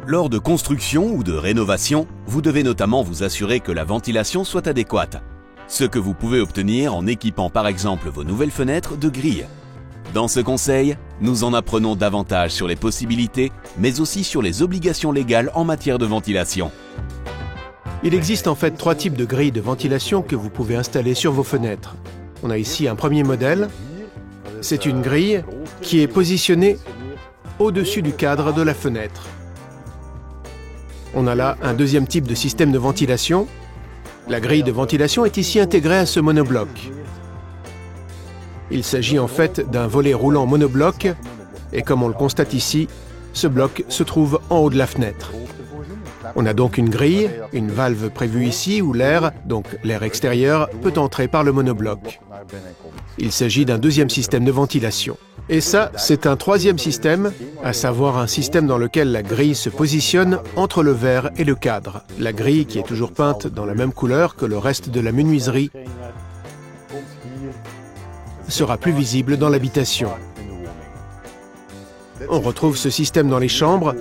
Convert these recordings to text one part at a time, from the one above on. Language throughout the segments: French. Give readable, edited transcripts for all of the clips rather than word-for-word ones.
Lors de construction ou de rénovation, vous devez notamment vous assurer que la ventilation soit adéquate. Ce que vous pouvez obtenir en équipant par exemple vos nouvelles fenêtres de grilles. Dans ce conseil, nous en apprenons davantage sur les possibilités, mais aussi sur les obligations légales en matière de ventilation. Il existe en fait 3 types de grilles de ventilation que vous pouvez installer sur vos fenêtres. On a ici un premier modèle. C'est une grille qui est positionnée au-dessus du cadre de la fenêtre. On a là un deuxième type de système de ventilation. La grille de ventilation est ici intégrée à ce monobloc. Il s'agit en fait d'un volet roulant monobloc et comme on le constate ici, ce bloc se trouve en haut de la fenêtre. On a donc une grille, une valve prévue ici où l'air, donc l'air extérieur, peut entrer par le monobloc. Il s'agit d'un deuxième système de ventilation. Et ça, c'est un troisième système, à savoir un système dans lequel la grille se positionne entre le verre et le cadre. La grille, qui est toujours peinte dans la même couleur que le reste de la menuiserie, sera plus visible dans l'habitation. On retrouve ce système dans les chambres,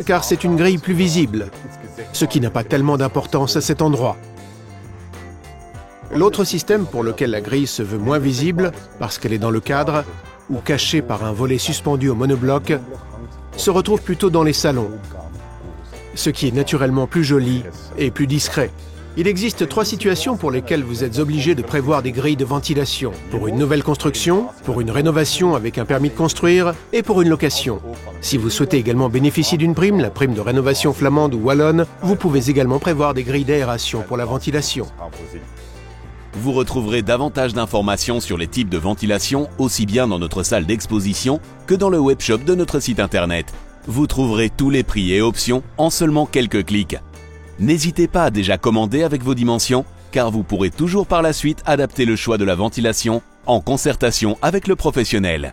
car c'est une grille plus visible, ce qui n'a pas tellement d'importance à cet endroit. L'autre système pour lequel la grille se veut moins visible, parce qu'elle est dans le cadre, ou cachée par un volet suspendu au monobloc, se retrouve plutôt dans les salons, ce qui est naturellement plus joli et plus discret. Il existe 3 situations pour lesquelles vous êtes obligé de prévoir des grilles de ventilation. Pour une nouvelle construction, pour une rénovation avec un permis de construire et pour une location. Si vous souhaitez également bénéficier d'une prime, la prime de rénovation flamande ou wallonne, vous pouvez également prévoir des grilles d'aération pour la ventilation. Vous retrouverez davantage d'informations sur les types de ventilation aussi bien dans notre salle d'exposition que dans le webshop de notre site internet. Vous trouverez tous les prix et options en seulement quelques clics. N'hésitez pas à déjà commander avec vos dimensions, car vous pourrez toujours par la suite adapter le choix de la ventilation en concertation avec le professionnel.